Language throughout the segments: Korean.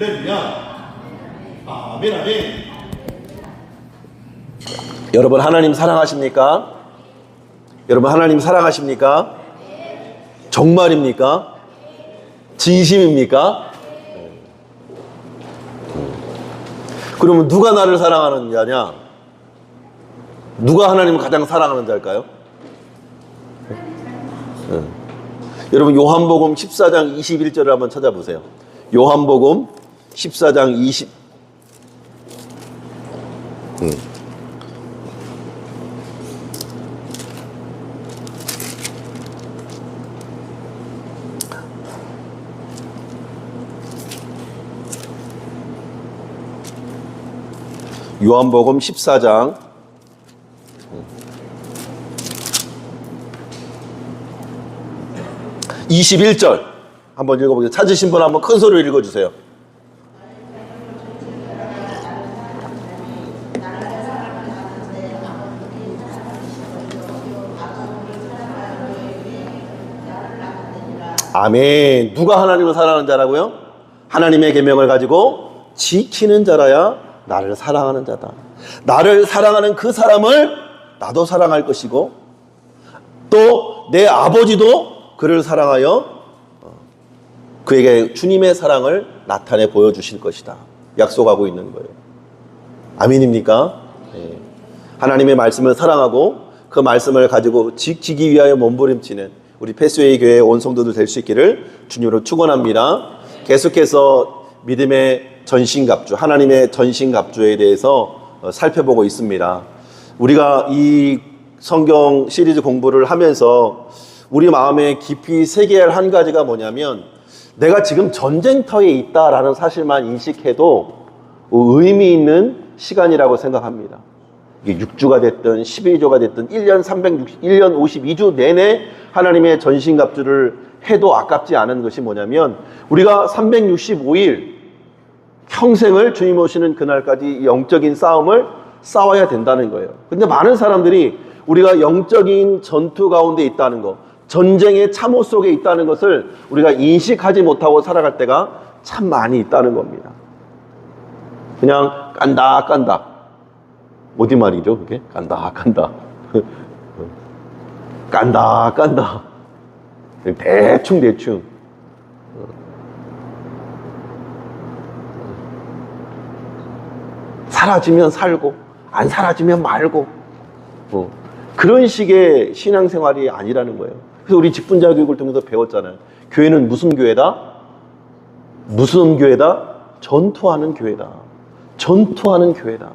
할렐루야. 아멘, 아멘. 여러분 하나님 사랑하십니까? 여러분 하나님 사랑하십니까? 정말입니까? 진심입니까? 그러면 누가 나를 사랑하는 자냐? 누가 하나님을 가장 사랑하는 자일까요? 여러분 요한복음 14장 21절을 한번 찾아보세요. 요한복음 14장 20 요한복음 14장 21절 한번 읽어보세요. 찾으신 분 한번 큰 소리로 읽어주세요. 아멘. 누가 하나님을 사랑하는 자라고요? 하나님의 계명을 가지고 지키는 자라야 나를 사랑하는 자다. 나를 사랑하는 그 사람을 나도 사랑할 것이고 또 내 아버지도 그를 사랑하여 그에게 주님의 사랑을 나타내 보여주실 것이다. 약속하고 있는 거예요. 아멘입니까? 네. 하나님의 말씀을 사랑하고 그 말씀을 가지고 지키기 위하여 몸부림치는 우리 패스웨이 교회의 온 성도들 될 수 있기를 주님으로 축원합니다. 계속해서 믿음의 전신갑주, 하나님의 전신갑주에 대해서 살펴보고 있습니다. 우리가 이 성경 시리즈 공부를 하면서 우리 마음에 깊이 새겨야 할 한 가지가 뭐냐면 내가 지금 전쟁터에 있다라는 사실만 인식해도 의미 있는 시간이라고 생각합니다. 이게 6주가 됐든 12주가 됐든 1년 52주 내내 하나님의 전신갑주를 해도 아깝지 않은 것이 뭐냐면 우리가 365일 평생을 주님 오시는 그날까지 영적인 싸움을 싸워야 된다는 거예요. 근데 많은 사람들이 우리가 영적인 전투 가운데 있다는 것, 전쟁의 참호 속에 있다는 것을 우리가 인식하지 못하고 살아갈 때가 참 많이 있다는 겁니다. 그냥 깐다 어디 말이죠 그게? 깐다 깐다 대충 사라지면 살고 안 사라지면 말고 그런 식의 신앙생활이 아니라는 거예요. 그래서 우리 직분자 교육을 통해서 배웠잖아요. 교회는 무슨 교회다? 무슨 교회다? 전투하는 교회다. 전투하는 교회다.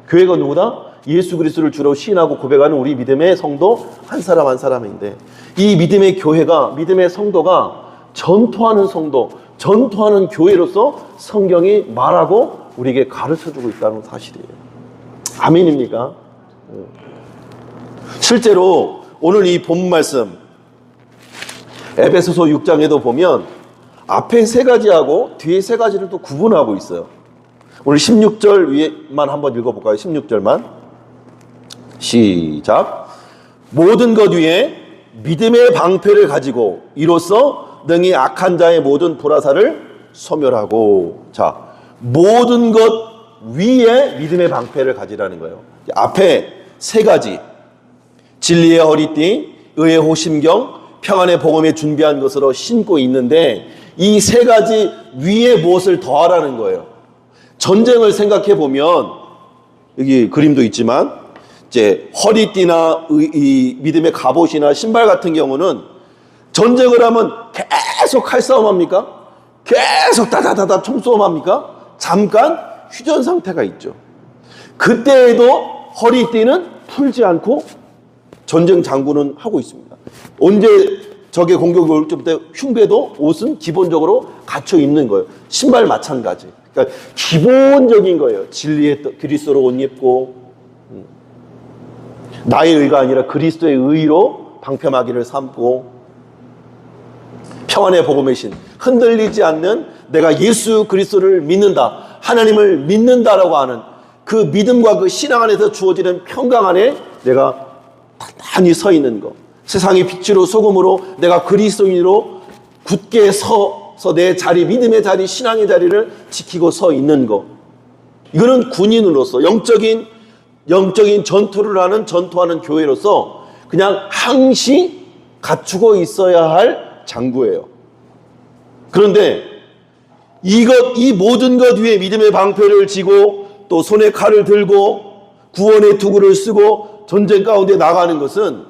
교회가 누구다? 예수 그리스도를 주로 시인하고 고백하는 우리 믿음의 성도 한 사람 한 사람인데 이 믿음의 교회가, 믿음의 성도가 전투하는 성도, 전투하는 교회로서 성경이 말하고 우리에게 가르쳐주고 있다는 사실이에요. 아멘입니까? 실제로 오늘 이 본 말씀 에베소서 6장에도 보면 앞에 세 가지하고 뒤에 세 가지를 또 구분하고 있어요. 오늘 16절 위에만 한번 읽어볼까요? 16절만 시작. 모든 것 위에 믿음의 방패를 가지고 이로써 능히 악한 자의 모든 불화살을 소멸하고. 자, 모든 것 위에 믿음의 방패를 가지라는 거예요. 앞에 세 가지, 진리의 허리띠, 의의 호심경, 평안의 복음에 준비한 것으로 신고 있는데 이 세 가지 위에 무엇을 더하라는 거예요. 전쟁을 생각해 보면 여기 그림도 있지만 이제 허리띠나 이 믿음의 갑옷이나 신발 같은 경우는 전쟁을 하면 계속 칼싸움 합니까? 계속 다다다다 총싸움 합니까? 잠깐 휴전 상태가 있죠. 그때에도 허리띠는 풀지 않고 전쟁 장구는 하고 있습니다. 언제 적의 공격이 올 때 흉배도 옷은 기본적으로 갖춰 입는 거예요. 신발 마찬가지. 그러니까 기본적인 거예요. 진리의 그리스도로 옷 입고 나의 의가 아니라 그리스도의 의로 방패막이를 삼고 평안의 복음의 신, 흔들리지 않는 내가 예수 그리스도를 믿는다, 하나님을 믿는다라고 하는 그 믿음과 그 신앙 안에서 주어지는 평강 안에 내가 단단히 서 있는 것, 세상의 빛으로 소금으로 내가 그리스도인으로 굳게 서서 내 자리, 믿음의 자리, 신앙의 자리를 지키고 서 있는 것. 이거는 군인으로서 영적인 전투하는 교회로서 그냥 항시 갖추고 있어야 할 장구예요. 그런데 이 모든 것 위에 믿음의 방패를 쥐고 또 손에 칼을 들고 구원의 투구를 쓰고 전쟁 가운데 나가는 것은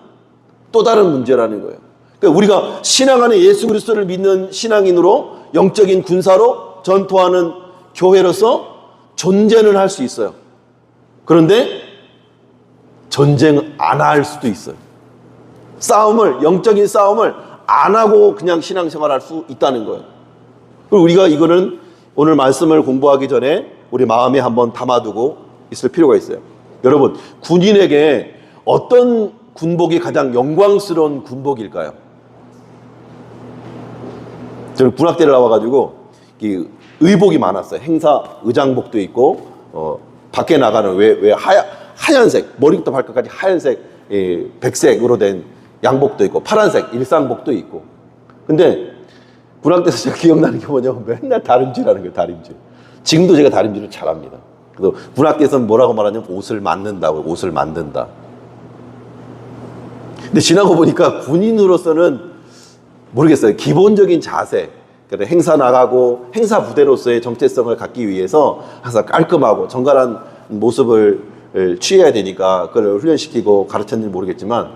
또 다른 문제라는 거예요. 그러니까 우리가 신앙 안에 예수 그리스도를 믿는 신앙인으로 영적인 군사로 전투하는 교회로서 존재는 할 수 있어요. 그런데 전쟁 안 할 수도 있어요. 영적인 싸움을 안 하고 그냥 신앙생활 할 수 있다는 거예요. 그리고 우리가 이거는 오늘 말씀을 공부하기 전에 우리 마음에 한번 담아두고 있을 필요가 있어요. 여러분, 군인에게 어떤 군복이 가장 영광스러운 군복일까요? 저는 군악대를 나와가지고 의복이 많았어요. 행사 의장복도 있고 밖에 나가는 왜 하얀색 머리부터 발끝까지 하얀색 백색으로 된 양복도 있고 파란색 일상복도 있고. 근데 군악대에서 제가 기억나는 게 뭐냐면 맨날 다림질하는 거예요. 다림질. 지금도 제가 다림질을 잘합니다. 그래서 군악대에서는 뭐라고 말하냐면 옷을 만든다고. 옷을 만든다. 근데 지나고 보니까 군인으로서는 모르겠어요. 기본적인 자세, 행사 나가고 행사 부대로서의 정체성을 갖기 위해서 항상 깔끔하고 정갈한 모습을 취해야 되니까 그걸 훈련시키고 가르쳤는지 모르겠지만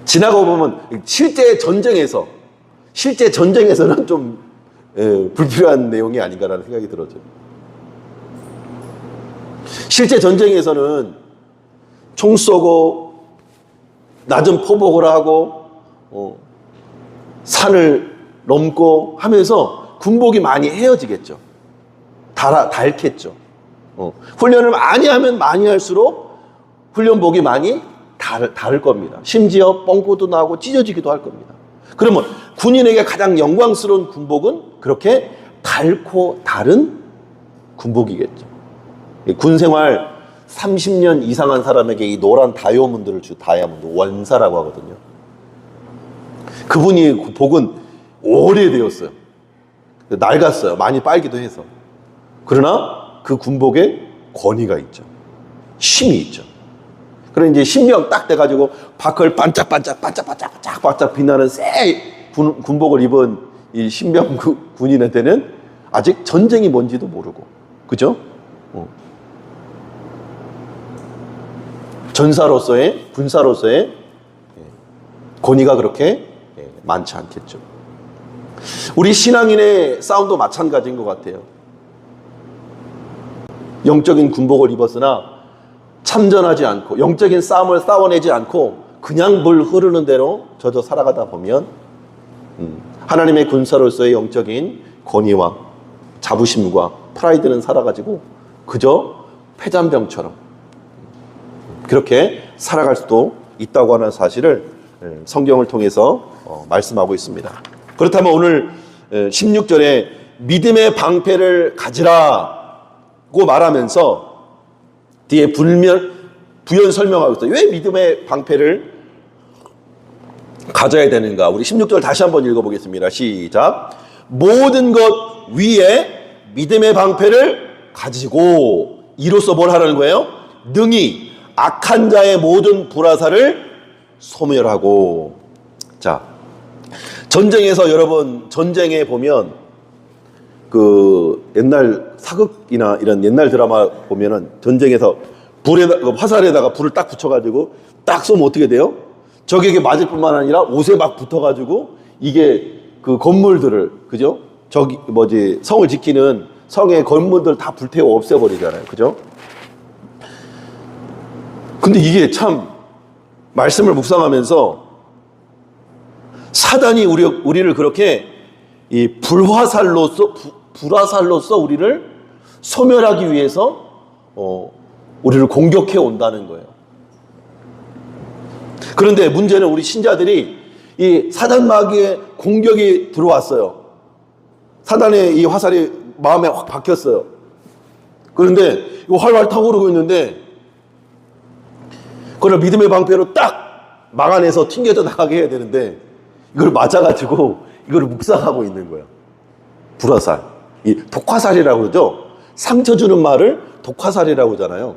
지나고 보면 실제 전쟁에서는 좀 불필요한 내용이 아닌가라는 생각이 들어요. 실제 전쟁에서는 총 쏘고 낮은 포복을 하고 산을 넘고 하면서 군복이 많이 헤어지겠죠. 닳겠죠. 훈련을 많이 하면 많이 할수록 훈련복이 많이 닳을 겁니다. 심지어 뻥꾸도 나고 찢어지기도 할 겁니다. 그러면 군인에게 가장 영광스러운 군복은 그렇게 닳고 다른 군복이겠죠. 군생활 30년 이상한 사람에게 이 노란 다이아몬드 원사라고 하거든요. 그분이 복은 오래되었어요. 낡았어요. 많이 빨기도 해서. 그러나 그 군복에 권위가 있죠. 힘이 있죠. 그래 이제 신명 딱 돼가지고 바클 반짝반짝 빛나는 새 군복을 입은 이 신명 군인한테는 아직 전쟁이 뭔지도 모르고, 그죠? 군사로서의 권위가 그렇게 많지 않겠죠. 우리 신앙인의 싸움도 마찬가지인 것 같아요. 영적인 군복을 입었으나 참전하지 않고 영적인 싸움을 싸워내지 않고 그냥 물 흐르는 대로 젖어 살아가다 보면 하나님의 군사로서의 영적인 권위와 자부심과 프라이드는 살아가지고 그저 폐잔병처럼 그렇게 살아갈 수도 있다고 하는 사실을 성경을 통해서 말씀하고 있습니다. 그렇다면 오늘 16절에 믿음의 방패를 가지라고 말하면서 뒤에 부연 설명하고 있어요. 왜 믿음의 방패를 가져야 되는가? 우리 16절 다시 한번 읽어보겠습니다. 시작. 모든 것 위에 믿음의 방패를 가지고 이로써 뭘 하라는 거예요? 능히 악한 자의 모든 불화살을 소멸하고. 자, 전쟁에서 여러분 전쟁에 보면 그 옛날 사극이나 이런 옛날 드라마 보면은 전쟁에서 화살에다가 불을 딱 붙여가지고 딱 쏘면 어떻게 돼요? 적에게 맞을 뿐만 아니라 옷에 막 붙어가지고 이게 그 건물들을, 그죠? 성을 지키는 성의 건물들 다 불태워 없애버리잖아요. 그죠? 근데 이게 참 말씀을 묵상하면서 사단이 우리를 그렇게 이 불화살로서 우리를 소멸하기 위해서 우리를 공격해 온다는 거예요. 그런데 문제는 우리 신자들이 이 사단 마귀의 공격이 들어왔어요. 사단의 이 화살이 마음에 확 박혔어요. 그런데 이거 활활 타오르고 있는데 그걸 믿음의 방패로 딱 막아내서 튕겨져 나가게 해야 되는데 이걸 맞아가지고 이걸 묵상하고 있는 거예요. 불화살. 이 독화살이라고 그러죠. 상처 주는 말을 독화살이라고 하잖아요.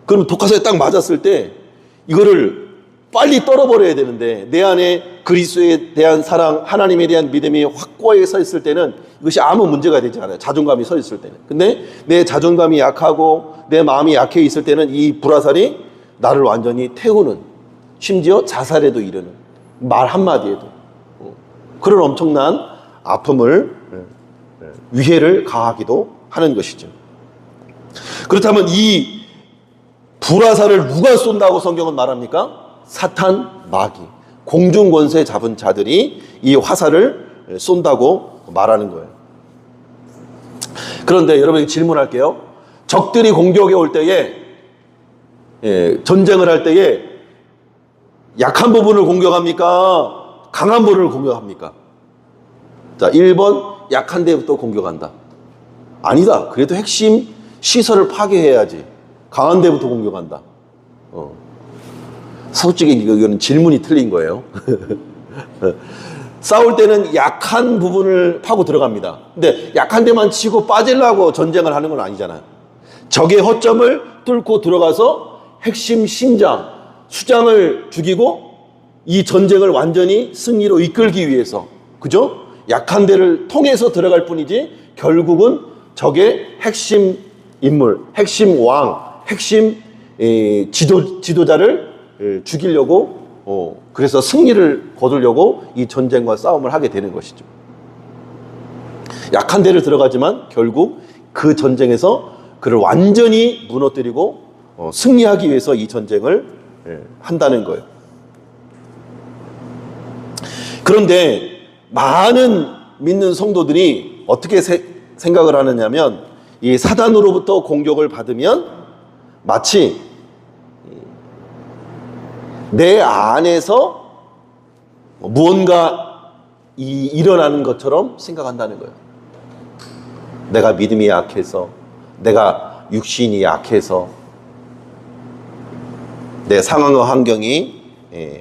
그럼 독화살이 딱 맞았을 때 이거를 빨리 떨어버려야 되는데 내 안에 그리스도에 대한 사랑, 하나님에 대한 믿음이 확고하게 서 있을 때는 이것이 아무 문제가 되지 않아요. 자존감이 서 있을 때는. 근데 내 자존감이 약하고 내 마음이 약해 있을 때는 이 불화살이 나를 완전히 태우는, 심지어 자살에도 이르는, 말 한마디에도 그런 엄청난 아픔을, 위해를 가하기도 하는 것이죠. 그렇다면 이 불화살을 누가 쏜다고 성경은 말합니까? 사탄, 마귀, 공중 권세 잡은 자들이 이 화살을 쏜다고 말하는 거예요. 그런데 여러분에게 질문할게요. 적들이 공격에 올 때에, 전쟁을 할 때에 약한 부분을 공격합니까? 강한 부분을 공격합니까? 자, 1번 약한 데부터 공격한다. 아니다. 그래도 핵심 시설을 파괴해야지. 강한 데부터 공격한다. 솔직히 이거는 질문이 틀린 거예요. 싸울 때는 약한 부분을 파고 들어갑니다. 근데 약한 데만 치고 빠지려고 전쟁을 하는 건 아니잖아요. 적의 허점을 뚫고 들어가서 핵심 심장, 수장을 죽이고 이 전쟁을 완전히 승리로 이끌기 위해서, 그죠? 약한 데를 통해서 들어갈 뿐이지 결국은 적의 핵심 인물, 핵심 왕, 핵심 지도자를 죽이려고, 그래서 승리를 거두려고 이 전쟁과 싸움을 하게 되는 것이죠. 약한 데를 들어가지만 결국 그 전쟁에서 그를 완전히 무너뜨리고 승리하기 위해서 이 전쟁을 한다는 거예요. 그런데 많은 믿는 성도들이 어떻게 생각을 하느냐면 이 사단으로부터 공격을 받으면 마치 내 안에서 무언가 일어나는 것처럼 생각한다는 거예요. 내가 믿음이 약해서, 내가 육신이 약해서, 내 상황과 환경이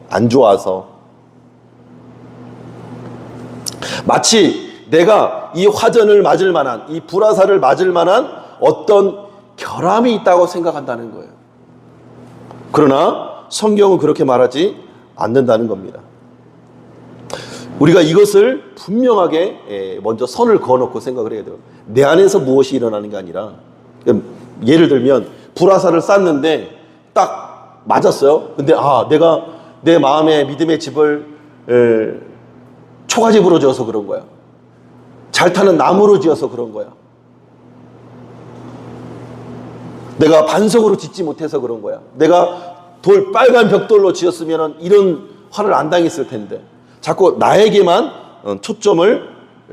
안 좋아서, 마치 내가 이 화전을 맞을 만한, 이 불화살을 맞을 만한 어떤 결함이 있다고 생각한다는 거예요. 그러나 성경은 그렇게 말하지 않는다는 겁니다. 우리가 이것을 분명하게 먼저 선을 그어놓고 생각을 해야 돼요. 내 안에서 무엇이 일어나는 게 아니라, 예를 들면 불화살을 쐈는데 딱 맞았어요. 근데 내가 내 마음의 믿음의 집을 초가집으로 지어서 그런 거야. 잘 타는 나무로 지어서 그런 거야. 내가 반석으로 짓지 못해서 그런 거야. 내가 빨간 벽돌로 지었으면 이런 화를 안 당했을 텐데. 자꾸 나에게만 초점을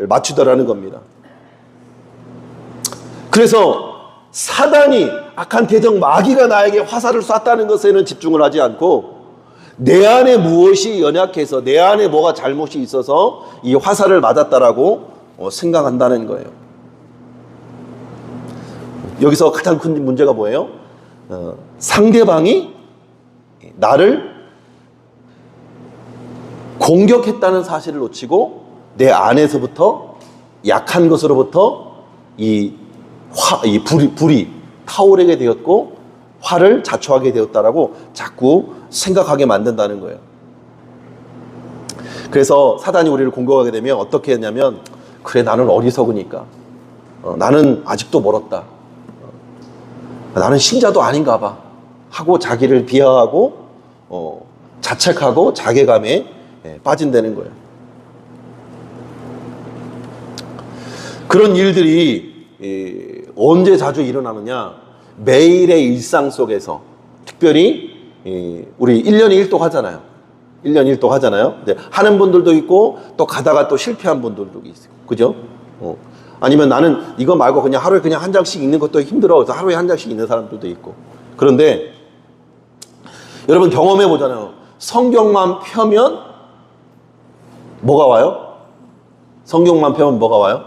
맞추더라는 겁니다. 그래서 사단이, 악한 대적 마귀가 나에게 화살을 쐈다는 것에는 집중을 하지 않고 내 안에 무엇이 연약해서, 내 안에 뭐가 잘못이 있어서 이 화살을 맞았다라고 생각한다는 거예요. 여기서 가장 큰 문제가 뭐예요? 상대방이 나를 공격했다는 사실을 놓치고 내 안에서부터, 약한 것으로부터 이 불이 타오르게 되었고 화를 자초하게 되었다라고 자꾸 생각하게 만든다는 거예요. 그래서 사단이 우리를 공격하게 되면 어떻게 했냐면, 그래, 나는 어리석으니까, 나는 아직도 멀었다, 나는 신자도 아닌가 봐 하고 자기를 비하하고 자책하고 자괴감에 빠진다는 거예요. 그런 일들이 언제 자주 일어나느냐? 매일의 일상 속에서, 특별히 우리 1년에 1독 하잖아요. 1년에 1독 하잖아요. 하는 분들도 있고 또 가다가 또 실패한 분들도 있어요. 그죠? 아니면 나는 이거 말고 그냥 하루에 그냥 한 장씩 읽는 것도 힘들어. 그래서 하루에 한 장씩 읽는 사람들도 있고. 그런데 여러분 경험해 보잖아요. 성경만 펴면 뭐가 와요? 성경만 펴면 뭐가 와요?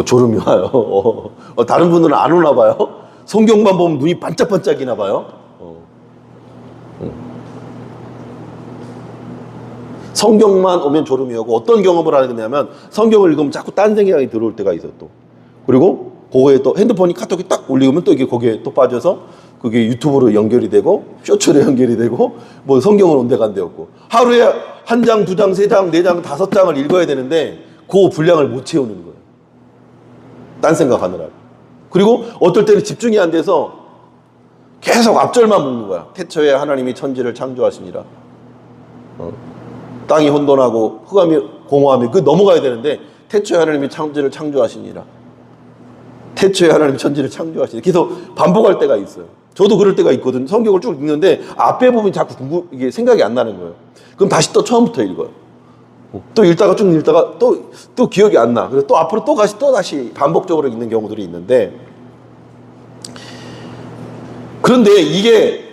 졸음이 와요. 다른 분들은 안 오나 봐요. 성경만 보면 눈이 반짝반짝이나 봐요. 성경만 오면 졸음이 오고 어떤 경험을 하게 되냐면 성경을 읽으면 자꾸 딴 생각이 들어올 때가 있어 또. 그리고 그거에 또 핸드폰이 카톡이 딱 올리면 또 이게 거기에 또 빠져서 그게 유튜브로 연결이 되고 쇼츠로 연결이 되고 뭐 성경은 온데간데 없고 하루에 한 장, 두 장, 세 장, 네 장, 다섯 장을 읽어야 되는데 그 분량을 못 채우는 거예요. 딴 생각하느라고. 그리고 어떨 때는 집중이 안 돼서 계속 앞절만 묻는 거야. 태초에 하나님이 천지를 창조하시니라. 땅이 혼돈하고 흑암이 공허하며 그 넘어가야 되는데 태초에 하나님이 천지를 창조하시니라. 태초에 하나님이 천지를 창조하시니라. 계속 반복할 때가 있어요. 저도 그럴 때가 있거든요. 성경을 쭉 읽는데 앞에 부분이 자꾸 이게 생각이 안 나는 거예요. 그럼 다시 또 처음부터 읽어요. 또 읽다가 쭉 읽다가 또 기억이 안 나. 그래서 또 앞으로 또 다시 반복적으로 읽는 경우들이 있는데 그런데 이게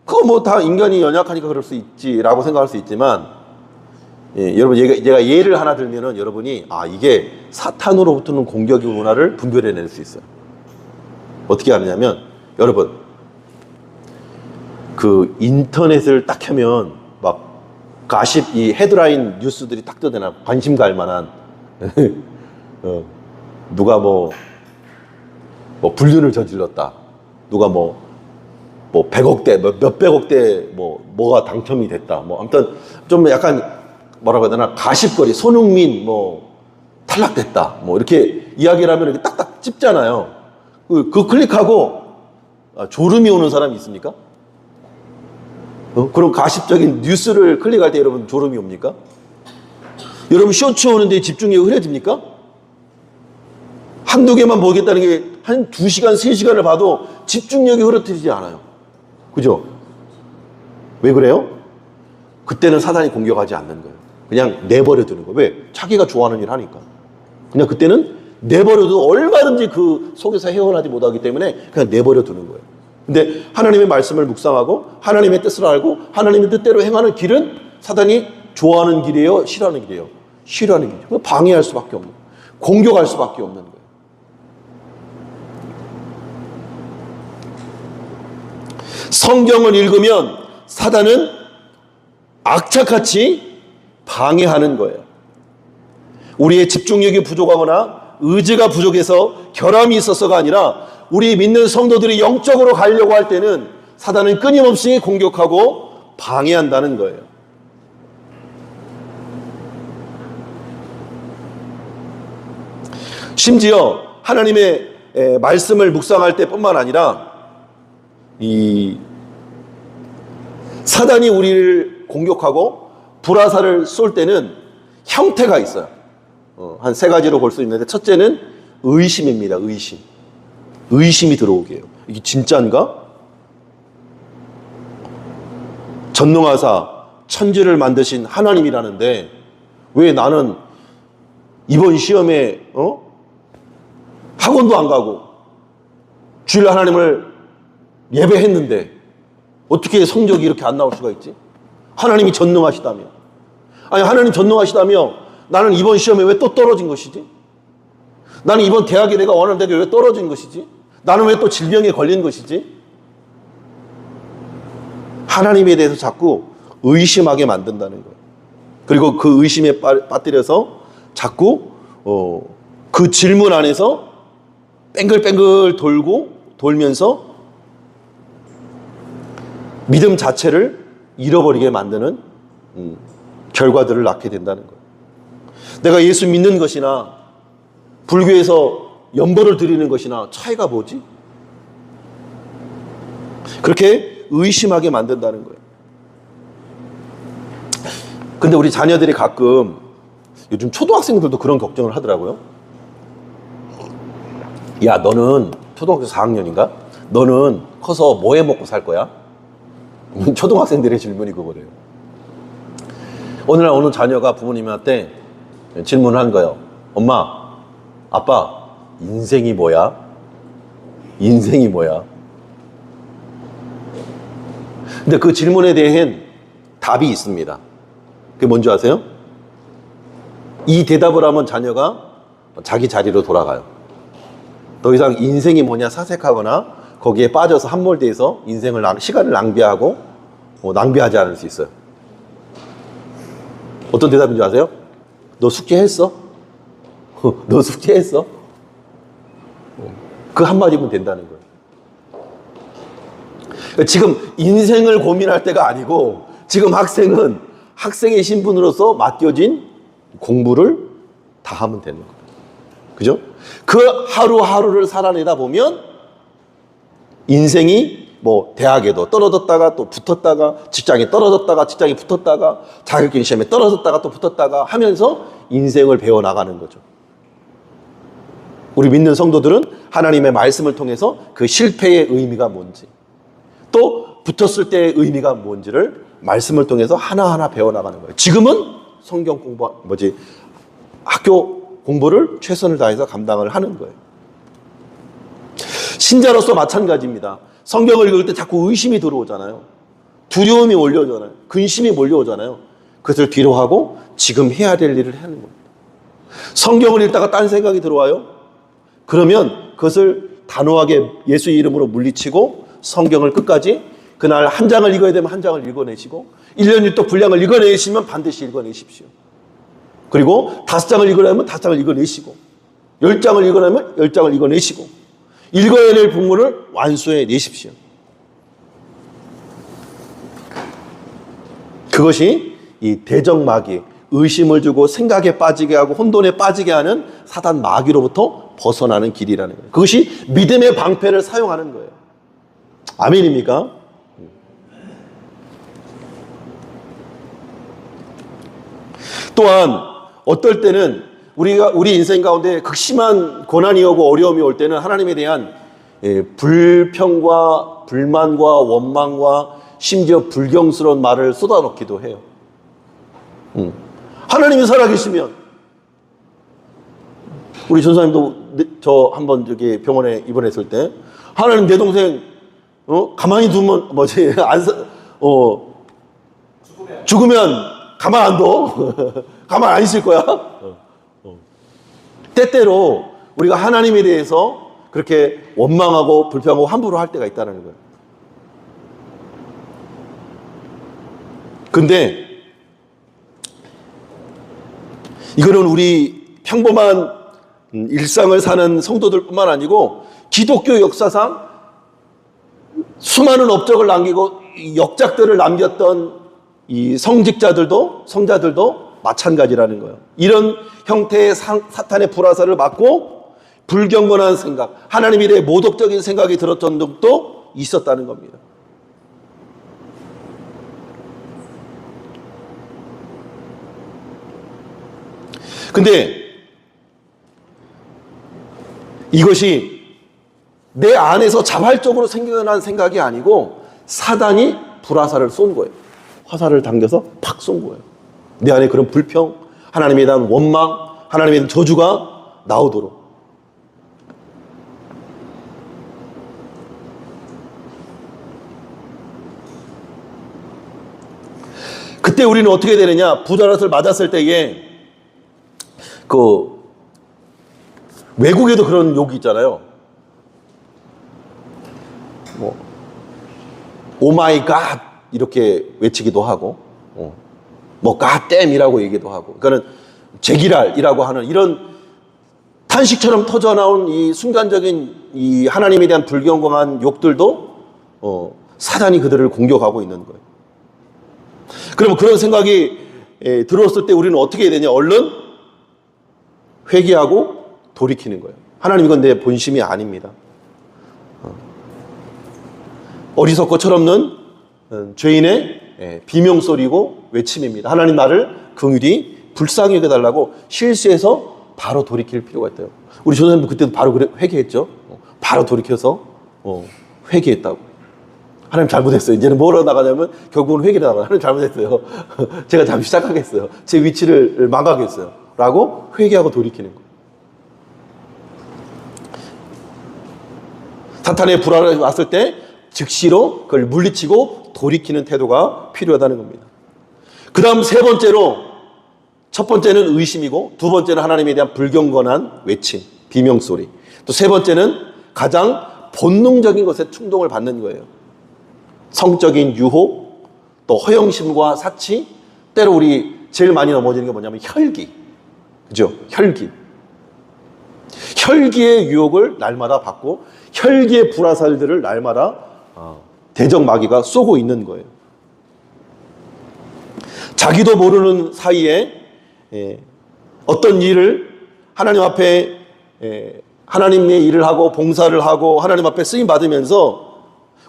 그거 뭐 다 인간이 연약하니까 그럴 수 있지라고 생각할 수 있지만 여러분 제가 예를 하나 들면은 여러분이 이게 사탄으로부터는 공격의 문화를 분별해낼 수 있어요. 어떻게 하느냐면 여러분 그 인터넷을 딱 켜면 막 가십 이 헤드라인 뉴스들이 딱 뜨잖아. 관심 갈 만한 누가 뭐 불륜을 저질렀다. 누가 뭐 100억대, 몇백억대 뭐가 당첨이 됐다. 뭐 아무튼 좀 약간 뭐라고 해야 되나 가십거리, 손흥민 탈락됐다. 뭐 이렇게 이야기를 하면 이렇게 딱딱 찝잖아요. 그 클릭하고 졸음이 오는 사람이 있습니까? 그럼 가십적인 뉴스를 클릭할 때 여러분 졸음이 옵니까? 여러분 쇼츠 오는데 집중력이 흐려집니까? 한두 개만 보겠다는 게 한 2시간, 3시간을 봐도 집중력이 흐려지지 않아요. 그죠? 왜 그래요? 그때는 사단이 공격하지 않는 거예요. 그냥 내버려 두는 거예요. 왜? 자기가 좋아하는 일 하니까. 그냥 그때는 내버려도 얼마든지 그 속에서 헤어나지 못하기 때문에 그냥 내버려 두는 거예요. 근데 하나님의 말씀을 묵상하고 하나님의 뜻을 알고 하나님의 뜻대로 행하는 길은 사단이 좋아하는 길이에요? 싫어하는 길이에요? 싫어하는 길이에요. 방해할 수밖에 없는 거예요. 공격할 수밖에 없는 거예요. 성경을 읽으면 사단은 악착같이 방해하는 거예요. 우리의 집중력이 부족하거나 의지가 부족해서 결함이 있어서가 아니라 우리 믿는 성도들이 영적으로 가려고 할 때는 사단은 끊임없이 공격하고 방해한다는 거예요. 심지어 하나님의 말씀을 묵상할 때뿐만 아니라 이 사단이 우리를 공격하고 불화살을 쏠 때는 형태가 있어요. 한 3가지로 볼 수 있는데 첫째는 의심입니다. 의심이 들어오게 해요. 이게 진짜인가? 전능하사 천지를 만드신 하나님이라는데 왜 나는 이번 시험에 학원도 안 가고 주일 하나님을 예배했는데 어떻게 성적이 이렇게 안 나올 수가 있지? 하나님이 전능하시다며. 아니 하나님 전능하시다며 나는 이번 시험에 왜 또 떨어진 것이지? 나는 이번 대학에 내가 원하는 대학에 왜 떨어진 것이지? 나는 왜 또 질병에 걸린 것이지? 하나님에 대해서 자꾸 의심하게 만든다는 거예요. 그리고 그 의심에 빠뜨려서 자꾸 그 질문 안에서 뺑글뺑글 돌면서 믿음 자체를 잃어버리게 만드는 결과들을 낳게 된다는 거예요. 내가 예수 믿는 것이나 불교에서 연보를 드리는 것이나 차이가 뭐지? 그렇게 의심하게 만든다는 거예요. 근데 우리 자녀들이 가끔 요즘 초등학생들도 그런 걱정을 하더라고요. 야, 너는 초등학교 4학년인가? 너는 커서 뭐 해 먹고 살 거야? 초등학생들의 질문이 그거래요. 어느 날 어느 자녀가 부모님한테 질문을 한 거예요. 엄마, 아빠, 인생이 뭐야? 인생이 뭐야? 근데 그 질문에 대한 답이 있습니다. 그게 뭔지 아세요? 이 대답을 하면 자녀가 자기 자리로 돌아가요. 더 이상 인생이 뭐냐 사색하거나 거기에 빠져서 함몰돼서 시간을 낭비하고 낭비하지 않을 수 있어요. 어떤 대답인 줄 아세요? 너 숙제했어? 너 숙제했어? 그 한마디면 된다는 거예요. 지금 인생을 고민할 때가 아니고 지금 학생은 학생의 신분으로서 맡겨진 공부를 다 하면 되는 거예요. 그죠? 그 하루하루를 살아내다 보면 인생이 뭐 대학에도 떨어졌다가 또 붙었다가 직장에 떨어졌다가 직장에 붙었다가 자격증 시험에 떨어졌다가 또 붙었다가 하면서 인생을 배워나가는 거죠. 우리 믿는 성도들은 하나님의 말씀을 통해서 그 실패의 의미가 뭔지 또 붙었을 때의 의미가 뭔지를 말씀을 통해서 하나하나 배워나가는 거예요. 지금은 성경 공부, 학교 공부를 최선을 다해서 감당을 하는 거예요. 신자로서 마찬가지입니다. 성경을 읽을 때 자꾸 의심이 들어오잖아요. 두려움이 몰려오잖아요. 근심이 몰려오잖아요. 그것을 뒤로 하고 지금 해야 될 일을 하는 겁니다. 성경을 읽다가 딴 생각이 들어와요. 그러면 그것을 단호하게 예수의 이름으로 물리치고 성경을 끝까지 그날 한 장을 읽어야 되면 한 장을 읽어내시고 1년 1독 분량을 읽어내시면 반드시 읽어내십시오. 그리고 5장을 읽으려면 5장을 읽어내시고 10장을 읽으려면 10장을 읽어내시고 읽어야 될 본문을 완수해 내십시오. 그것이 이 대적마귀, 의심을 주고 생각에 빠지게 하고 혼돈에 빠지게 하는 사단 마귀로부터 벗어나는 길이라는 거예요. 그것이 믿음의 방패를 사용하는 거예요. 아멘입니까? 또한 어떨 때는 우리 인생 가운데 극심한 고난이 오고 어려움이 올 때는 하나님에 대한 불평과 불만과 원망과 심지어 불경스러운 말을 쏟아놓기도 해요. 하나님이 살아계시면 우리 전사님도 저 한번 저기 병원에 입원했을 때 하나님 내 동생 가만히 두면 죽으면 가만 안 둬. 가만 안 있을 거야. 때때로 우리가 하나님에 대해서 그렇게 원망하고 불평하고 함부로 할 때가 있다는 거예요. 근데 이거는 우리 평범한 일상을 사는 성도들뿐만 아니고 기독교 역사상 수많은 업적을 남기고 역작들을 남겼던 이 성자들도 마찬가지라는 거예요. 이런 형태의 사탄의 불화살을 맞고 불경건한 생각, 하나님에 대해 모독적인 생각이 들었던 적도 있었다는 겁니다. 근데 이것이 내 안에서 자발적으로 생겨난 생각이 아니고 사단이 불화살을 쏜 거예요. 화살을 당겨서 팍 쏜 거예요. 내 안에 그런 불평, 하나님에 대한 원망, 하나님에 대한 저주가 나오도록. 그때 우리는 어떻게 되느냐? 부자롯을 맞았을 때에 외국에도 그런 욕이 있잖아요. 오 마이 갓 이렇게 외치기도 하고 갓댐이라고 얘기도 하고, 그러니까는 제기랄이라고 하는 이런 탄식처럼 터져나온 이 순간적인 이 하나님에 대한 불경건한 욕들도 사단이 그들을 공격하고 있는 거예요. 그러면 그런 생각이 들어왔을 때 우리는 어떻게 해야 되냐? 얼른 회개하고 돌이키는 거예요. 하나님, 이건 내 본심이 아닙니다. 어리석고 철없는 죄인의 비명소리고 외침입니다. 하나님, 나를 긍휼히 불쌍히 여겨달라고 실수해서 바로 돌이킬 필요가 있대요. 우리 조선님도 그때도 바로 회개했죠. 바로 돌이켜서 회개했다고. 하나님 잘못했어요. 이제는 뭐로 나가냐면 결국은 회개를 나가요. 하나님 잘못했어요. 제가 잠시 시작하겠어요. 제 위치를 망가겠어요. 라고 회개하고 돌이키는 거예요. 사탄의 불화가 왔을 때 즉시로 그걸 물리치고 돌이키는 태도가 필요하다는 겁니다. 그 다음 세 번째로, 첫 번째는 의심이고, 두 번째는 하나님에 대한 불경건한 외침, 비명소리, 또 세 번째는 가장 본능적인 것에 충동을 받는 거예요. 성적인 유혹, 또 허영심과 사치, 때로 우리 제일 많이 넘어지는 게 뭐냐면 혈기. 그죠? 혈기. 혈기의 유혹을 날마다 받고 혈기의 불화살들을 날마다 대적 마귀가 쏘고 있는 거예요. 자기도 모르는 사이에 어떤 일을 하나님 앞에 하나님의 일을 하고 봉사를 하고 하나님 앞에 쓰임 받으면서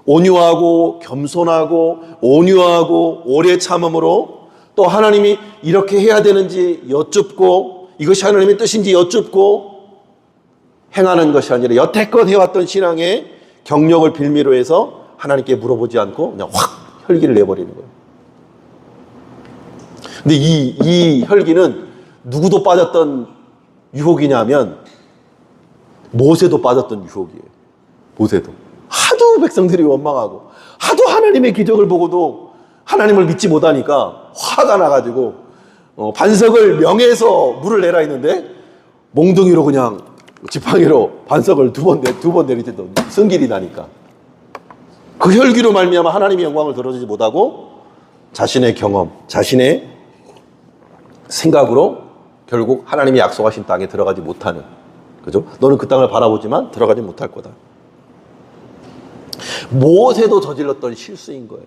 온유하고 겸손하고 온유하고 오래 참음으로 또 하나님이 이렇게 해야 되는지 여쭙고 이것이 하나님의 뜻인지 여쭙고 행하는 것이 아니라 여태껏 해왔던 신앙의 경력을 빌미로 해서 하나님께 물어보지 않고 그냥 확 혈기를 내버리는 거예요. 근데 이 혈기는 누구도 빠졌던 유혹이냐면 모세도 빠졌던 유혹이에요. 모세도. 하도 백성들이 원망하고 하도 하나님의 기적을 보고도 하나님을 믿지 못하니까 화가 나가지고 반석을 명해서 물을 내라 했는데 몽둥이로 그냥 지팡이로 반석을 두 번 내리더니 성길이 나니까 그 혈기로 말미암아 하나님의 영광을 들어주지 못하고 자신의 경험, 자신의 생각으로 결국 하나님이 약속하신 땅에 들어가지 못하는, 그죠? 너는 그 땅을 바라보지만 들어가지 못할 거다. 모세도 저질렀던 실수인 거예요.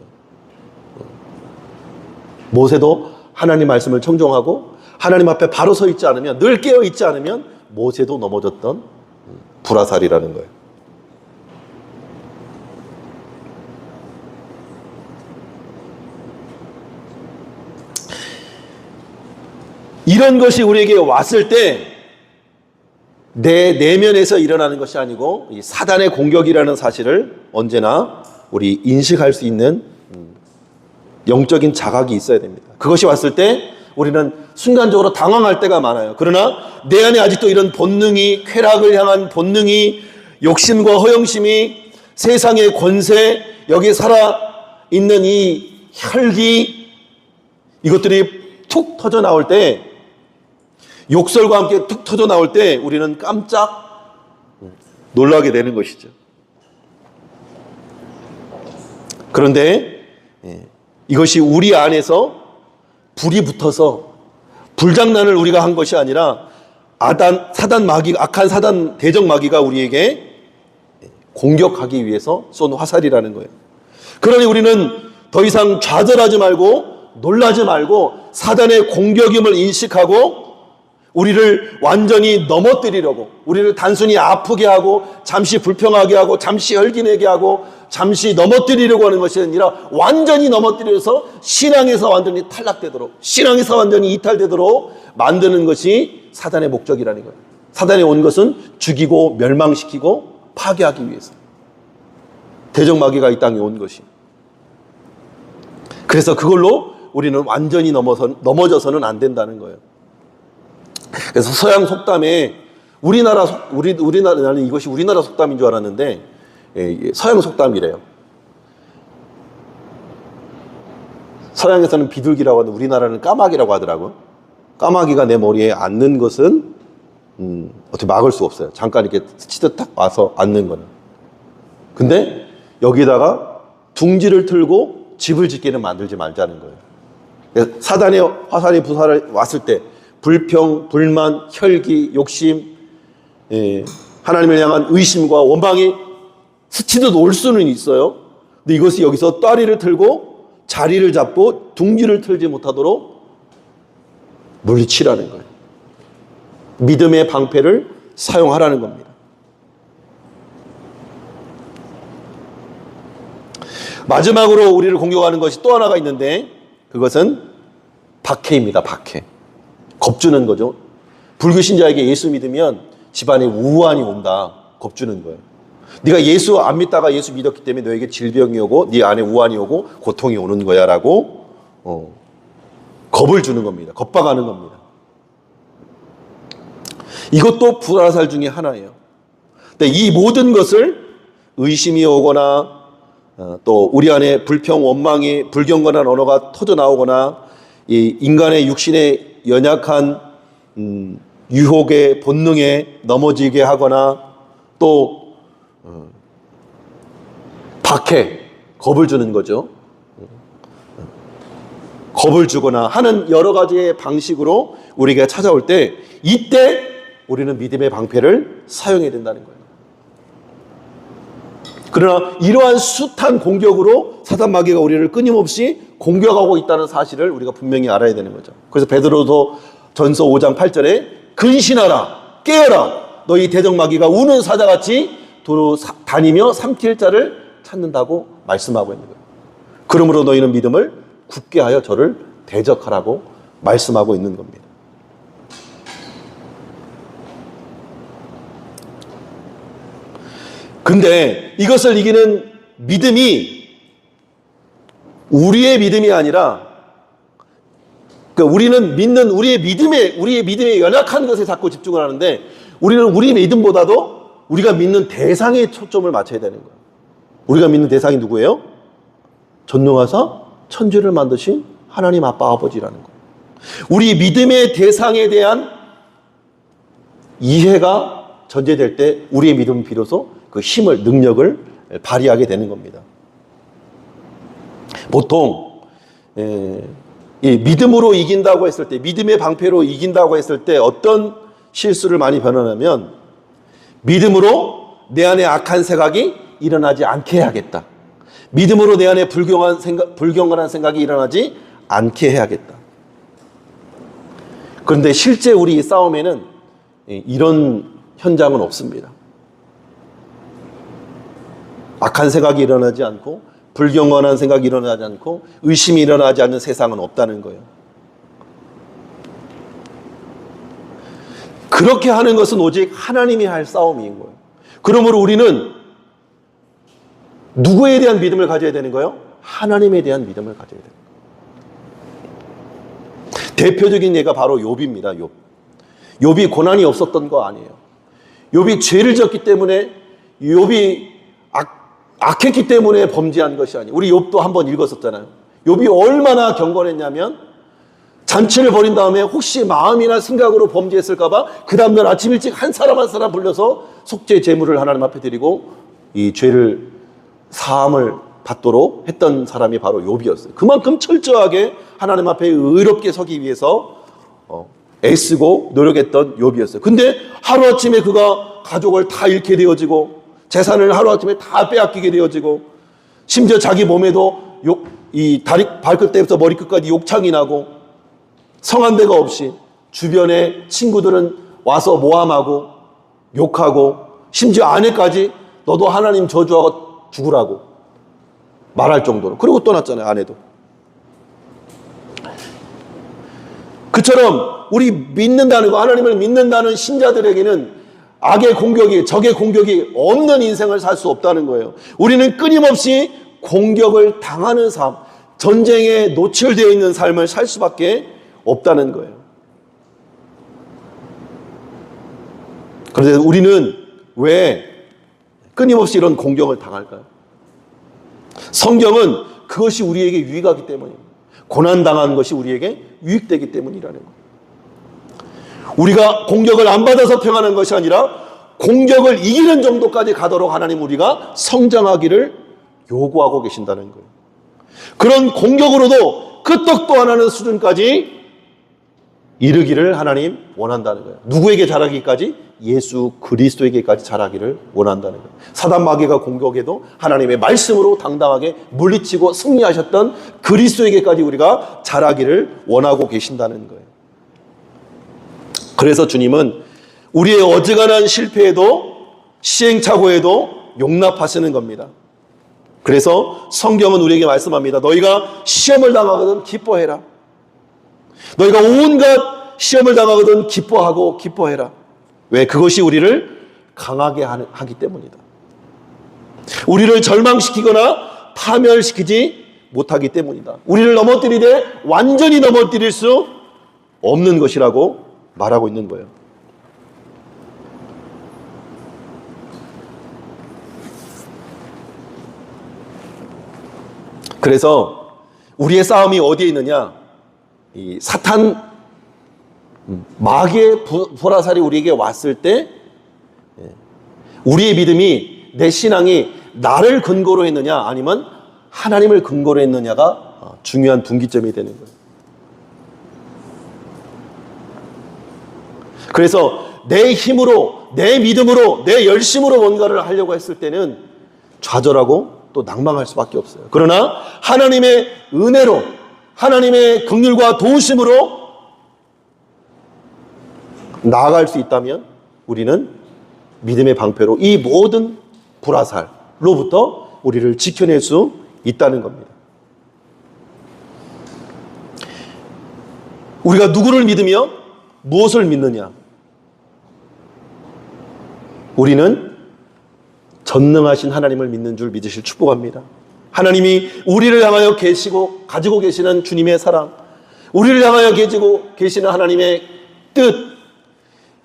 모세도 하나님 말씀을 청종하고 하나님 앞에 바로 서 있지 않으면, 늘 깨어 있지 않으면 모세도 넘어졌던 불화살이라는 거예요. 이런 것이 우리에게 왔을 때 내 내면에서 일어나는 것이 아니고 이 사단의 공격이라는 사실을 언제나 우리 인식할 수 있는 영적인 자각이 있어야 됩니다. 그것이 왔을 때 우리는 순간적으로 당황할 때가 많아요. 그러나 내 안에 아직도 이런 본능이, 쾌락을 향한 본능이, 욕심과 허영심이, 세상의 권세, 여기에 살아있는 이 혈기, 이것들이 툭 터져 나올 때, 욕설과 함께 툭 터져 나올 때 우리는 깜짝 놀라게 되는 것이죠. 그런데 이것이 우리 안에서 불이 붙어서 불장난을 우리가 한 것이 아니라 사단 마귀, 악한 사단 대적 마귀가 우리에게 공격하기 위해서 쏜 화살이라는 거예요. 그러니 우리는 더 이상 좌절하지 말고 놀라지 말고 사단의 공격임을 인식하고 우리를 완전히 넘어뜨리려고, 우리를 단순히 아프게 하고 잠시 불평하게 하고 잠시 혈기내게 하고 잠시 넘어뜨리려고 하는 것이 아니라 완전히 넘어뜨려서 신앙에서 완전히 탈락되도록, 신앙에서 완전히 이탈되도록 만드는 것이 사단의 목적이라는 거예요. 사단이 온 것은 죽이고 멸망시키고 파괴하기 위해서. 대적 마귀가 이 땅에 온 것이. 그래서 그걸로 우리는 완전히 넘어져서는 안 된다는 거예요. 그래서 서양 속담에 우리나라는 이것이 우리나라 속담인 줄 알았는데 서양 속담이래요. 서양에서는 비둘기라고 하는데 우리나라는 까마귀라고 하더라고요. 까마귀가 내 머리에 앉는 것은 어떻게 막을 수 없어요. 잠깐 이렇게 스치듯 딱 와서 앉는 거는. 근데 여기다가 둥지를 틀고 집을 짓기는 만들지 말자는 거예요. 사단의 화살이 부살을 왔을 때 불평, 불만, 혈기, 욕심, 하나님을 향한 의심과 원망이 스치듯 올 수는 있어요. 근데 이것이 여기서 따리를 틀고 자리를 잡고 둥지를 틀지 못하도록 물리치라는 거예요. 믿음의 방패를 사용하라는 겁니다. 마지막으로 우리를 공격하는 것이 또 하나가 있는데 그것은 박해입니다. 박해. 겁주는 거죠. 불교 신자에게 예수 믿으면 집안에 우환이 온다. 겁주는 거예요. 네가 예수 안 믿다가 예수 믿었기 때문에 너에게 질병이 오고 네 안에 우환이 오고 고통이 오는 거야 라고 겁을 주는 겁니다. 겁박하는 겁니다. 이것도 불화살 중에 하나예요. 근데 이 모든 것을 의심이 오거나 또 우리 안에 불평, 원망이, 불경건한 언어가 터져 나오거나 이 인간의 육신의 연약한 유혹의 본능에 넘어지게 하거나 또 박해, 겁을 주는 거죠. 겁을 주거나 하는 여러 가지의 방식으로 우리가 찾아올 때 이때 우리는 믿음의 방패를 사용해야 된다는 거예요. 그러나 이러한 숱한 공격으로 사단 마귀가 우리를 끊임없이 공격하고 있다는 사실을 우리가 분명히 알아야 되는 거죠. 그래서 베드로도 전서 5장 8절에 근신하라 깨어라 너희 대적 마귀가 우는 사자같이 도로 다니며 삼킬 자를 찾는다고 말씀하고 있는 거예요. 그러므로 너희는 믿음을 굳게 하여 저를 대적하라고 말씀하고 있는 겁니다. 근데 이것을 이기는 믿음이 우리의 믿음이 아니라 우리는 믿는 우리의 믿음에 연약한 것에 자꾸 집중을 하는데 우리는 우리 믿음보다도 우리가 믿는 대상에 초점을 맞춰야 되는 거예요. 우리가 믿는 대상이 누구예요? 전능하사 천지를 만드신 하나님 아빠 아버지라는 거예요. 우리 믿음의 대상에 대한 이해가 전제될 때 우리의 믿음은 비로소 그 힘을, 능력을 발휘하게 되는 겁니다. 보통 이 믿음으로 이긴다고 했을 때, 믿음의 방패로 이긴다고 했을 때 어떤 실수를 많이 변하냐면 믿음으로 내 안에 악한 생각이 일어나지 않게 해야겠다. 믿음으로 내 안에 불경건한 생각이 일어나지 않게 해야겠다. 그런데 실제 우리 싸움에는 이런 현장은 없습니다. 악한 생각이 일어나지 않고 불경건한 생각이 일어나지 않고 의심이 일어나지 않는 세상은 없다는 거예요. 그렇게 하는 것은 오직 하나님이 할 싸움인 거예요. 그러므로 우리는 누구에 대한 믿음을 가져야 되는 거예요? 하나님에 대한 믿음을 가져야 되는 거예요. 대표적인 예가 바로 욥입니다. 욥이 고난이 없었던 거 아니에요. 욥이 죄를 지었기 때문에, 욥이 악했기 때문에 범죄한 것이 아니에요. 우리 욥도 한번 읽었었잖아요. 욥이 얼마나 경건했냐면 잔치를 벌인 다음에 혹시 마음이나 생각으로 범죄했을까 봐 그 다음날 아침 일찍 한 사람 한 사람 불러서 속죄 제물을 하나님 앞에 드리고 이 죄를 사함을 받도록 했던 사람이 바로 욥이었어요. 그만큼 철저하게 하나님 앞에 의롭게 서기 위해서 애쓰고 노력했던 욥이었어요. 근데 하루아침에 그가 가족을 다 잃게 되어지고 재산을 하루아침에 다 빼앗기게 되어지고 심지어 자기 몸에도 이 다리 발끝때부터 머리끝까지 욕창이 나고 성한 데가 없이 주변에 친구들은 와서 모함하고 욕하고 심지어 아내까지 너도 하나님 저주하고 죽으라고 말할 정도로. 그리고 떠났잖아요, 아내도. 그처럼 우리 믿는다는 거, 하나님을 믿는다는 신자들에게는 악의 공격이, 적의 공격이 없는 인생을 살 수 없다는 거예요. 우리는 끊임없이 공격을 당하는 삶, 전쟁에 노출되어 있는 삶을 살 수밖에 없다는 거예요. 그런데 우리는 왜 끊임없이 이런 공격을 당할까요? 성경은 그것이 우리에게 유익하기 때문입니다. 고난당하는 것이 우리에게 유익되기 때문이라는 거예요. 우리가 공격을 안 받아서 평안한 것이 아니라 공격을 이기는 정도까지 가도록 하나님 우리가 성장하기를 요구하고 계신다는 거예요. 그런 공격으로도 끄떡도 안 하는 수준까지 이르기를 하나님 원한다는 거예요. 누구에게 자라기까지? 예수 그리스도에게까지 자라기를 원한다는 거예요. 사단 마귀가 공격해도 하나님의 말씀으로 당당하게 물리치고 승리하셨던 그리스도에게까지 우리가 자라기를 원하고 계신다는 거예요. 그래서 주님은 우리의 어지간한 실패에도 시행착오에도 용납하시는 겁니다. 그래서 성경은 우리에게 말씀합니다. 너희가 시험을 당하거든 기뻐해라. 너희가 온갖 시험을 당하거든 기뻐해라. 왜? 그것이 우리를 강하게 하기 때문이다. 우리를 절망시키거나 파멸시키지 못하기 때문이다. 우리를 넘어뜨리되 완전히 넘어뜨릴 수 없는 것이라고 말하고 있는 거예요. 그래서 우리의 싸움이 어디에 있느냐? 이 사탄 마귀의 보라살이 우리에게 왔을 때 우리의 믿음이, 내 신앙이 나를 근거로 했느냐 아니면 하나님을 근거로 했느냐가 중요한 분기점이 되는 거예요. 그래서 내 힘으로, 내 믿음으로, 내 열심으로 뭔가를 하려고 했을 때는 좌절하고 또 낭망할 수밖에 없어요. 그러나 하나님의 은혜로, 하나님의 긍휼과 도우심으로 나아갈 수 있다면 우리는 믿음의 방패로 이 모든 불화살로부터 우리를 지켜낼 수 있다는 겁니다. 우리가 누구를 믿으며 무엇을 믿느냐? 우리는 전능하신 하나님을 믿는 줄 믿으실 축복합니다. 하나님이 우리를 향하여 계시고 가지고 계시는 주님의 사랑, 우리를 향하여 계시고 계시는 하나님의 뜻,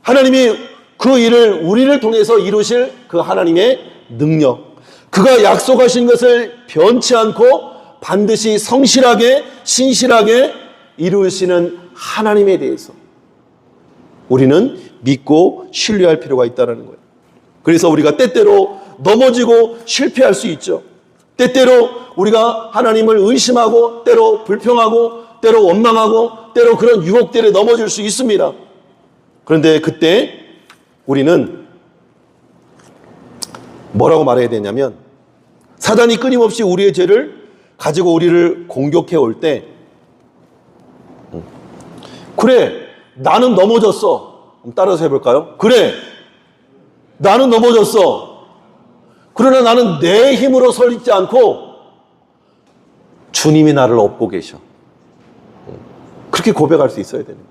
하나님이 그 일을 우리를 통해서 이루실 그 하나님의 능력, 그가 약속하신 것을 변치 않고 반드시 성실하게 신실하게 이루시는 하나님에 대해서 우리는 믿고 신뢰할 필요가 있다는 거예요. 그래서 우리가 때때로 넘어지고 실패할 수 있죠. 때때로 우리가 하나님을 의심하고 때로 불평하고 때로 원망하고 때로 그런 유혹들에 넘어질 수 있습니다. 그런데 그때 우리는 뭐라고 말해야 되냐면, 사단이 끊임없이 우리의 죄를 가지고 우리를 공격해 올 때, 그래, 나는 넘어졌어. 따라서 해볼까요? 그래, 나는 넘어졌어. 그러나 나는 내 힘으로 서 있지 않고 주님이 나를 업고 계셔. 그렇게 고백할 수 있어야 됩니다.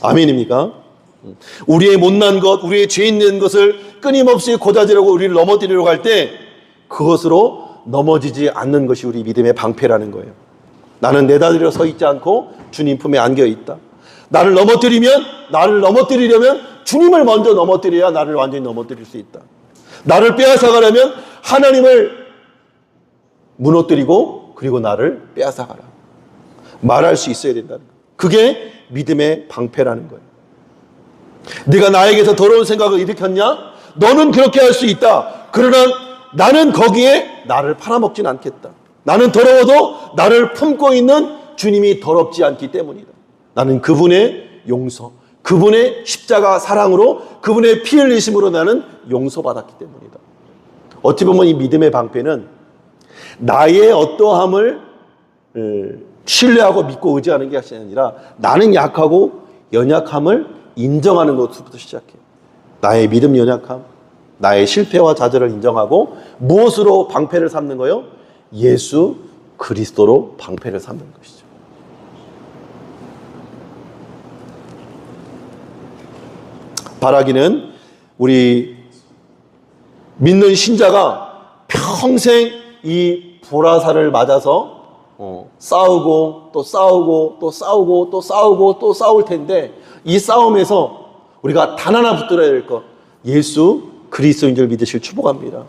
아멘입니까? 우리의 못난 것, 우리의 죄 있는 것을 끊임없이 고자질하고 우리를 넘어뜨리려고 할 때 그것으로 넘어지지 않는 것이 우리 믿음의 방패라는 거예요. 나는 내다리로 서 있지 않고 주님 품에 안겨 있다. 나를 넘어뜨리려면 주님을 먼저 넘어뜨려야 나를 완전히 넘어뜨릴 수 있다. 나를 빼앗아가려면 하나님을 무너뜨리고 그리고 나를 빼앗아가라. 말할 수 있어야 된다는 거예요. 그게 믿음의 방패라는 거예요. 네가 나에게서 더러운 생각을 일으켰냐? 너는 그렇게 할 수 있다. 그러나 나는 거기에 나를 팔아먹진 않겠다. 나는 더러워도 나를 품고 있는 주님이 더럽지 않기 때문이다. 나는 그분의 용서, 그분의 십자가 사랑으로, 그분의 피 흘리심으로 나는 용서받았기 때문이다. 어찌 보면 이 믿음의 방패는 나의 어떠함을 신뢰하고 믿고 의지하는 게 아니라 나는 약하고 연약함을 인정하는 것부터 시작해요. 나의 믿음 연약함, 나의 실패와 좌절을 인정하고 무엇으로 방패를 삼는 거요? 예수 그리스도로 방패를 삼는 것이죠. 바라기는 우리 믿는 신자가 평생 이 불화살을 맞아서 싸우고 또 싸우고 또 싸우고 또 싸우고 또 싸울 텐데, 이 싸움에서 우리가 단 하나 붙들어야 될 것, 예수 그리스도인 줄 믿으실 축복합니다.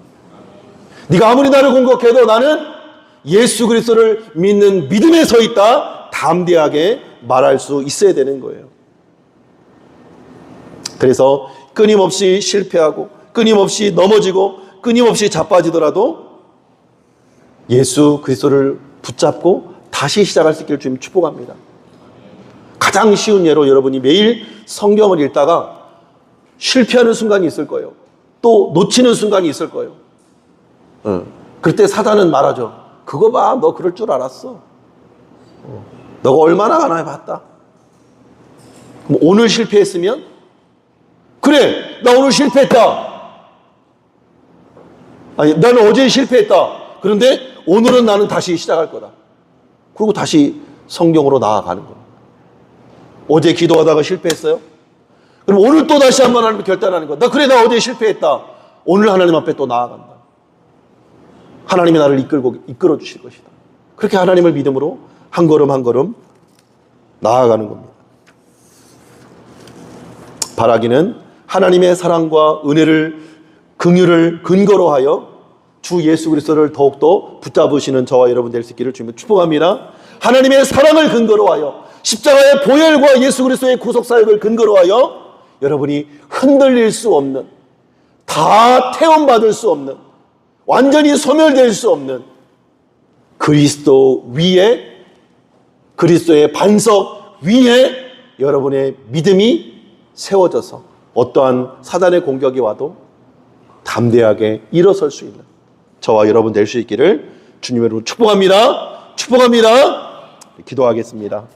네가 아무리 나를 공격해도 나는 예수 그리스도를 믿는 믿음에 서 있다, 담대하게 말할 수 있어야 되는 거예요. 그래서 끊임없이 실패하고 끊임없이 넘어지고 끊임없이 자빠지더라도 예수 그리스도를 붙잡고 다시 시작할 수 있기를 주님 축복합니다. 가장 쉬운 예로 여러분이 매일 성경을 읽다가 실패하는 순간이 있을 거예요. 또 놓치는 순간이 있을 거예요. 그럴 때 사단은 말하죠. 그거 봐, 너 그럴 줄 알았어. 너가 얼마나 가나 봤다. 그럼 오늘 실패했으면, 그래, 나 오늘 실패했다. 아니, 나는 어제 실패했다. 그런데 오늘은 나는 다시 시작할 거다. 그리고 다시 성경으로 나아가는 겁니다. 어제 기도하다가 실패했어요? 그럼 오늘 또 다시 한번 하나님 결단하는 거야. 나 어제 실패했다. 오늘 하나님 앞에 또 나아간다. 하나님이 나를 이끌어 주실 것이다. 그렇게 하나님을 믿음으로 한 걸음 한 걸음 나아가는 겁니다. 바라기는 하나님의 사랑과 은혜를, 긍휼을 근거로 하여 주 예수 그리스도를 더욱더 붙잡으시는 저와 여러분 될 수 있기를 주님을 축복합니다. 하나님의 사랑을 근거로 하여, 십자가의 보혈과 예수 그리스도의 구속 사역을 근거로 하여 여러분이 흔들릴 수 없는, 다 태움받을 수 없는, 완전히 소멸될 수 없는 그리스도 위에, 그리스도의 반석 위에 여러분의 믿음이 세워져서 어떠한 사단의 공격이 와도 담대하게 일어설 수 있는 저와 여러분 될 수 있기를 주님의 이름으로 축복합니다. 축복합니다. 기도하겠습니다.